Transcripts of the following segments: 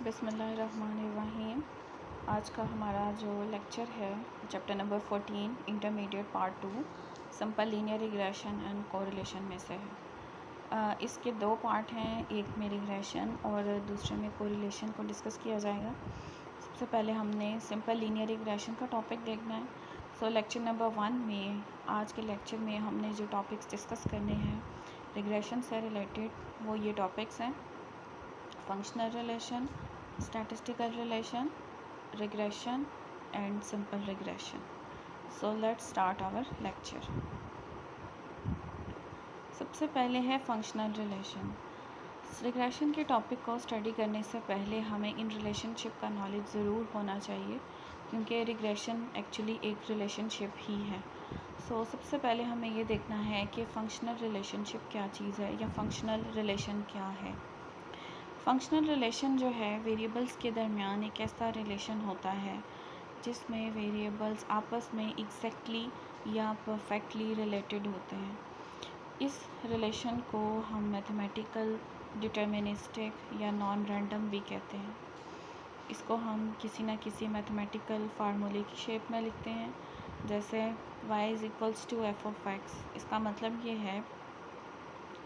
बिस्मिल्लाहिर्रहमानिर्रहीम। आज का हमारा जो लेक्चर है chapter number 14 intermediate part 2 simple linear regression and correlation में से है। इसके दो पार्ट हैं, एक में रिग्रेशन और दूसरे में कोरिलेशन को डिस्कस किया जाएगा। सबसे पहले हमने सिंपल लीनियर रिग्रेशन का टॉपिक देखना है। सो लेक्चर नंबर 1 में आज के लेक्चर में हमने जो टॉपिक्स डिस्कस करने हैं रिग्रेशन से रिलेटेड वो ये टॉपिक्स हैं: functional relation, statistical relation, regression and simple regression. So let's start our lecture. सबसे पहले है फंक्शनल रिलेशन। रिग्रेशन के टॉपिक को स्टडी करने से पहले हमें इन रिलेशनशिप का नॉलेज ज़रूर होना चाहिए, क्योंकि रिग्रेशन एक्चुअली एक रिलेशनशिप ही है। सबसे पहले हमें ये देखना है कि फ़ंक्शनल रिलेशनशिप क्या चीज़ है या फंक्शनल रिलेशन क्या है। फंक्शनल रिलेशन जो है वेरिएबल्स के दरमियान एक ऐसा रिलेशन होता है जिसमें वेरिएबल्स आपस में एग्जैक्टली या परफेक्टली रिलेटेड होते हैं। इस रिलेशन को हम मैथमेटिकल, डिटर्मिनिस्टिक या नॉन रैंडम भी कहते हैं। इसको हम किसी न किसी मैथमेटिकल फार्मूले की शेप में लिखते हैं, जैसे y = f(x). इसका मतलब ये है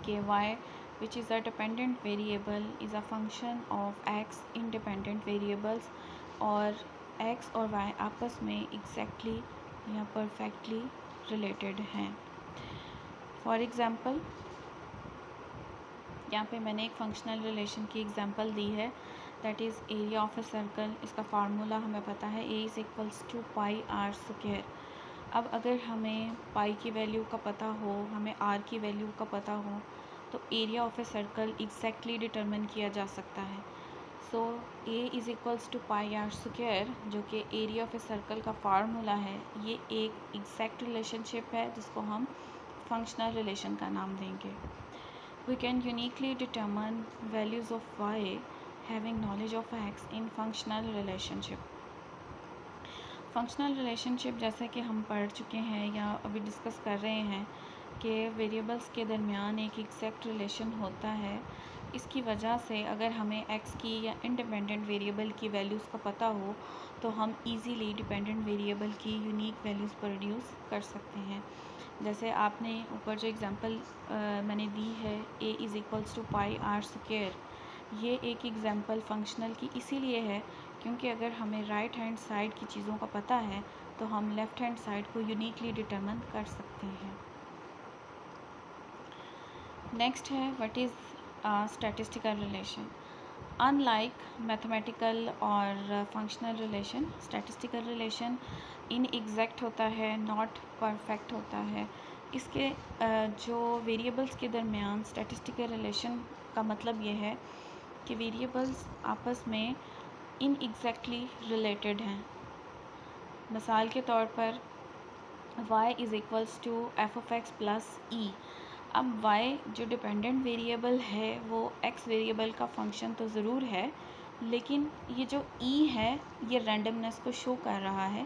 कि y which is a dependent variable is a function of x independent variables, और x और y आपस में exactly या perfectly related हैं। For example, यहाँ पे मैंने एक फंक्शनल रिलेशन की एग्जांपल दी है, that is area of a circle. इसका फार्मूला हमें पता है, a = πr²। अब अगर हमें पाई की वैल्यू का पता हो, हमें r की वैल्यू का पता हो, तो area of a circle exactly determine किया जा सकता है। a = πr², जो कि एरिया ऑफ ए सर्कल का फार्मूला है, ये एक एग्जैक्ट रिलेशनशिप है जिसको हम फंक्शनल रिलेशन का नाम देंगे। We can uniquely determine values of y having knowledge of x in functional relationship. Functional relationship जैसे कि हम पढ़ चुके हैं या अभी डिस्कस कर रहे हैं कि वेरिएबल्स के दरमियान एक एग्जैक्ट रिलेशन होता है। इसकी वजह से अगर हमें x की या इंडिपेंडेंट वेरिएबल की वैल्यूज़ का पता हो तो हम इजीली डिपेंडेंट वेरिएबल की यूनिक वैल्यूज़ प्रोड्यूस कर सकते हैं। जैसे आपने ऊपर जो एग्जांपल मैंने दी है, a = πr², ये एक एग्जांपल फंक्शनल की इसीलिए है क्योंकि अगर हमें राइट हैंड साइड की चीज़ों का पता है तो हम लेफ़्ट हैंड साइड को यूनिकली डिटरमिन कर सकते हैं। नेक्स्ट है what is statistical relation. Unlike mathematical और फंक्शनल रिलेशन, स्टैटिस्टिकल रिलेशन इनएग्जैक्ट होता है, नॉट परफेक्ट होता है। इसके जो वेरिएबल्स के दरमियान स्टैटिस्टिकल रिलेशन का मतलब ये है कि वेरिएबल्स आपस में इनएग्जैक्टली रिलेटेड हैं। मिसाल के तौर पर y = f(x) + e। अब y जो डिपेंडेंट वेरिएबल है वो x वेरिएबल का फंक्शन तो ज़रूर है, लेकिन ये जो e है ये रैंडमनेस को शो कर रहा है।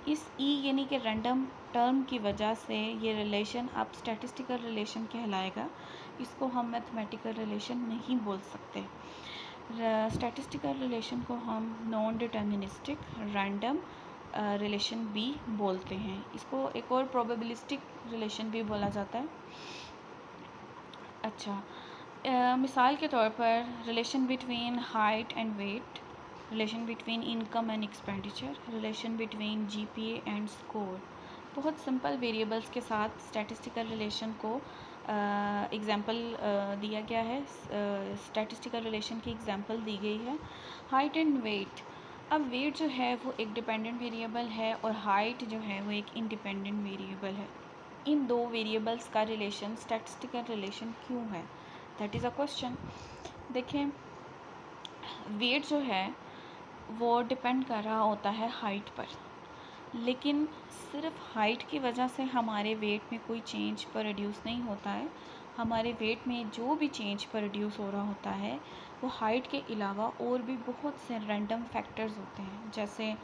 इस e यानी कि रैंडम टर्म की वजह से ये रिलेशन अब स्टैटिस्टिकल रिलेशन कहलाएगा। इसको हम मैथमेटिकल रिलेशन नहीं बोल सकते। स्टैटिस्टिकल रिलेशन को हम नॉन डिटर्मिनिस्टिक रैंडम रिलेशन भी बोलते हैं। इसको एक और प्रोबेबिलिस्टिक रिलेशन भी बोला जाता है। अच्छा, मिसाल के तौर पर relation between height and weight, relation between income and expenditure, relation between GPA and score. बहुत सिंपल वेरिएबल्स के साथ स्टैटिस्टिकल रिलेशन को एग्जांपल दिया गया है। स्टैटिस्टिकल रिलेशन की एग्जांपल दी गई है, हाइट एंड वेट। अब वेट जो है वो एक डिपेंडेंट वेरिएबल है और हाइट जो है वो एक इंडिपेंडेंट वेरिएबल है। इन दो वेरिएबल्स का रिलेशन स्टैटिस्टिकल रिलेशन क्यों है, दैट इज़ अ क्वेश्चन। देखें, वेट जो है वो डिपेंड कर रहा होता है हाइट पर, लेकिन सिर्फ हाइट की वजह से हमारे वेट में कोई चेंज प्रोड्यूस नहीं होता है। हमारे वेट में जो भी चेंज प्रोड्यूस हो रहा होता है वो हाइट के अलावा और भी बहुत से रैंडम फैक्टर्स होते हैं, जैसे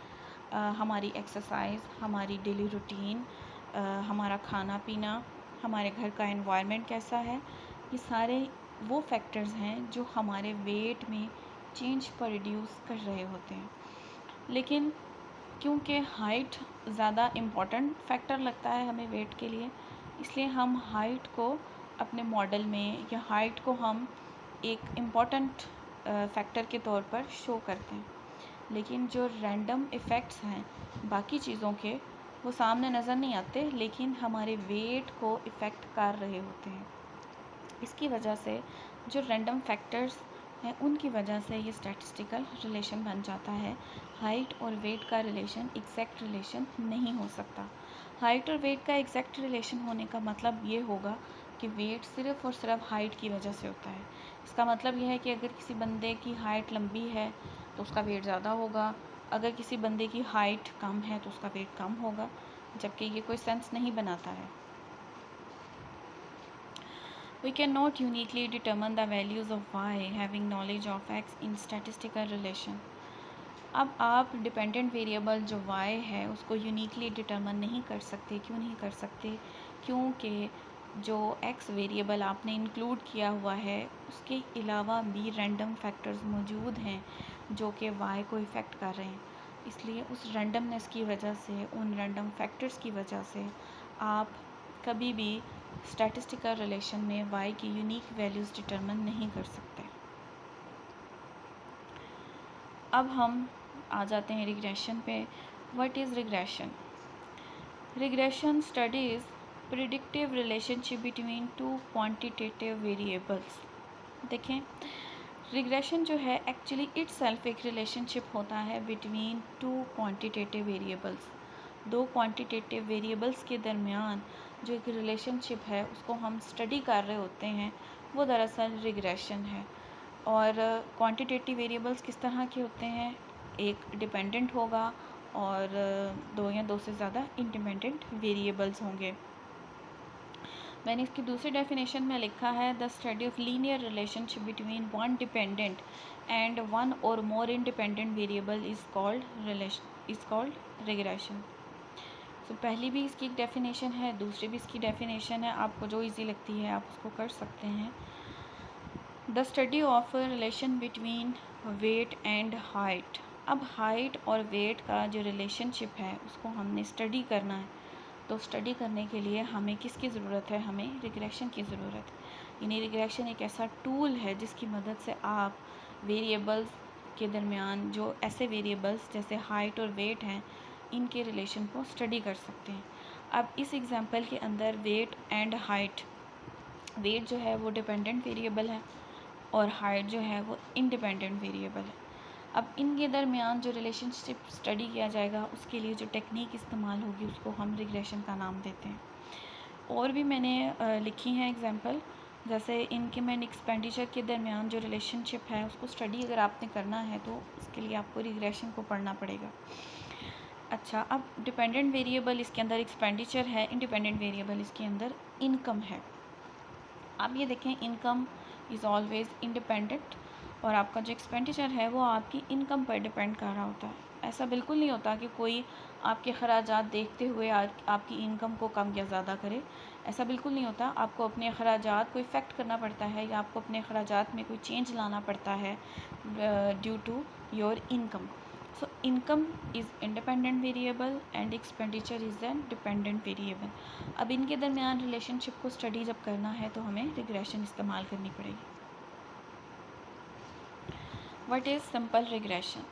हमारी एक्सरसाइज, हमारी डेली रूटीन, हमारा खाना पीना, हमारे घर का एनवायरनमेंट कैसा है। ये सारे वो फैक्टर्स हैं जो हमारे वेट में चेंज प्रोड्यूस कर रहे होते हैं। लेकिन क्योंकि हाइट ज़्यादा इम्पॉर्टेंट फैक्टर लगता है हमें वेट के लिए, इसलिए हम हाइट को अपने मॉडल में या हाइट को हम एक इम्पॉर्टेंट फैक्टर के तौर पर शो करते हैं। लेकिन जो रैंडम इफ़ेक्ट्स हैं बाकी चीज़ों के, वो सामने नज़र नहीं आते, लेकिन हमारे वेट को इफ़ेक्ट कर रहे होते हैं। इसकी वजह से जो रैंडम फैक्टर्स हैं उनकी वजह से ये स्टैटिस्टिकल रिलेशन बन जाता है। हाइट और वेट का रिलेशन एग्जैक्ट रिलेशन नहीं हो सकता। हाइट और वेट का एग्जैक्ट रिलेशन होने का मतलब ये होगा कि वेट सिर्फ़ और सिर्फ हाइट की वजह से होता है। इसका मतलब यह है कि अगर किसी बंदे की हाइट लंबी है तो उसका वेट ज़्यादा होगा, अगर किसी बंदे की हाइट कम है तो उसका वेट कम होगा, जबकि ये कोई सेंस नहीं बनाता है। We cannot uniquely determine the values of y having knowledge of x in statistical relation. अब आप डिपेंडेंट वेरिएबल जो y है उसको यूनिकली डिटर्मन नहीं कर सकते। क्यों नहीं कर सकते? क्योंकि जो x वेरिएबल आपने इंक्लूड किया हुआ है उसके अलावा भी रैंडम फैक्टर्स मौजूद हैं जो कि y को इफ़ेक्ट कर रहे हैं। इसलिए उस रैंडमनेस की वजह से, उन रैंडम फैक्टर्स की वजह से आप कभी भी स्टैटिस्टिकल रिलेशन में y की यूनिक वैल्यूज़ डिटरमिन नहीं कर सकते। अब हम आ जाते हैं रिग्रेशन पे। What is regression? Regression studies predictive relationship between two quantitative variables. देखें, रिग्रेशन जो है एक्चुअली इटसेल्फ एक रिलेशनशिप होता है बिटवीन टू क्वांटिटेटिव वेरिएबल्स। दो क्वांटिटेटिव वेरिएबल्स के दरमियान जो एक रिलेशनशिप है उसको हम स्टडी कर रहे होते हैं, वो दरअसल रिग्रेशन है। और क्वांटिटेटिव वेरिएबल्स किस तरह के होते हैं? एक डिपेंडेंट होगा और दो या दो से ज़्यादा इंडिपेंडेंट वेरिएबल्स होंगे। मैंने इसकी दूसरी डेफिनेशन में लिखा है the study of linear relationship between one dependent and one or more independent variable is called regression. तो पहली भी इसकी एक डेफिनेशन है, दूसरी भी इसकी डेफिनेशन है। आपको जो इजी लगती है आप उसको कर सकते हैं। The study of relation between weight and height. अब हाइट और वेट का जो रिलेशनशिप है उसको हमने स्टडी करना है, तो स्टडी करने के लिए हमें किसकी ज़रूरत है? हमें रिग्रेशन की ज़रूरत है। यानी रिग्रेशन एक ऐसा टूल है जिसकी मदद से आप वेरिएबल्स के दरमियान जो ऐसे वेरिएबल्स जैसे हाइट और वेट हैं इनके रिलेशन को स्टडी कर सकते हैं। अब इस एग्जांपल के अंदर वेट एंड हाइट, वेट जो है वो डिपेंडेंट वेरिएबल है और हाइट जो है वो इंडिपेंडेंट वेरिएबल है। अब इनके दरमियान जो रिलेशनशिप स्टडी किया जाएगा उसके लिए जो टेक्निक इस्तेमाल होगी उसको हम रिग्रेशन का नाम देते हैं। और भी मैंने लिखी हैं एग्जांपल, जैसे इनकम एंड एक्सपेंडिचर के दरमियान जो रिलेशनशिप है उसको स्टडी अगर आपने करना है तो उसके लिए आपको रिग्रेशन को पढ़ना पड़ेगा। अच्छा, अब डिपेंडेंट वेरिएबल इसके अंदर एक्सपेंडिचर है, इंडिपेंडेंट वेरिएबल इसके अंदर इनकम है। आप ये देखें, इनकम इज़ ऑलवेज़ इंडिपेंडेंट और आपका जो एक्सपेंडिचर है वो आपकी इनकम पर डिपेंड कर रहा होता है। ऐसा बिल्कुल नहीं होता कि कोई आपके खराजात देखते हुए आपकी इनकम को कम या ज़्यादा करे। ऐसा बिल्कुल नहीं होता। आपको अपने खराजात को इफ़ेक्ट करना पड़ता है या आपको अपने खराजात में कोई चेंज लाना पड़ता है due to your income. So income is independent variable and expenditure is an dependent variable. अब इनके दरमियान रिलेशनशिप को स्टडी जब करना है तो हमें रिग्रेशन इस्तेमाल करनी पड़ेगी। What is simple regression?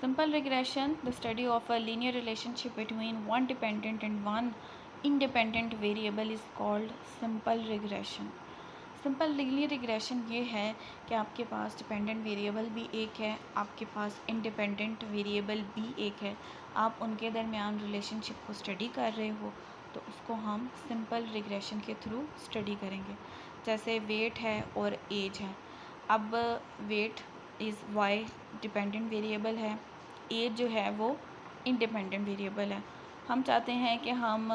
Simple regression, the study of a linear relationship between one dependent and one independent variable is called simple regression. Simple linear regression ये है कि आपके पास डिपेंडेंट वेरिएबल भी एक है, आपके पास इंडिपेंडेंट वेरिएबल भी एक है, आप उनके दरमियान रिलेशनशिप को स्टडी कर रहे हो, तो उसको हम सिंपल रिग्रेशन के थ्रू स्टडी करेंगे। जैसे वेट है और एज है। अब weight is Y dependent variable है, एज जो है वो इंडिपेंडेंट वेरिएबल है। हम चाहते हैं कि हम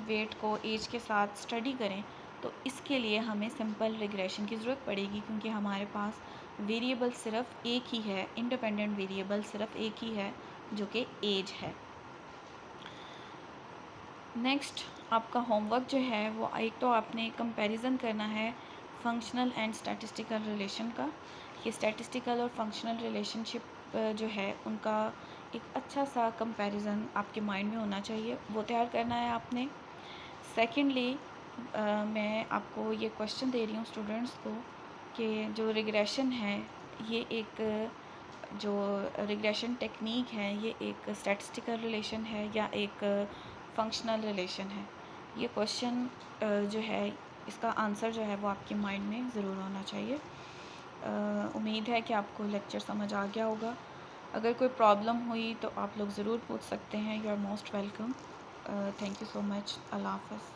वेट को एज के साथ स्टडी करें, तो इसके लिए हमें सिंपल रिग्रेशन की ज़रूरत पड़ेगी क्योंकि हमारे पास वेरिएबल सिर्फ एक ही है, इंडिपेंडेंट वेरिएबल सिर्फ एक ही है जो कि एज है। नेक्स्ट आपका होमवर्क जो है वो एक तो आपने कंपैरिजन करना है फंक्शनल एंड स्टैटिस्टिकल रिलेशन का। कि स्टैटिस्टिकल और फंक्शनल रिलेशनशिप जो है उनका एक अच्छा सा कंपैरिजन आपके माइंड में होना चाहिए, वो तैयार करना है आपने। सेकेंडली मैं आपको ये क्वेश्चन दे रही हूँ स्टूडेंट्स को कि जो रिग्रेशन है ये एक जो रिग्रेशन टेक्निक है ये एक स्टैटिस्टिकल रिलेशन है या एक फंक्शनल रिलेशन है। ये क्वेश्चन जो है इसका आंसर जो है वो आपके माइंड में ज़रूर होना चाहिए। उम्मीद है कि आपको लेक्चर समझ आ गया होगा। अगर कोई प्रॉब्लम हुई तो आप लोग ज़रूर पूछ सकते हैं। You are most welcome. Thank you so much. अल्लाह हाफ़िज़।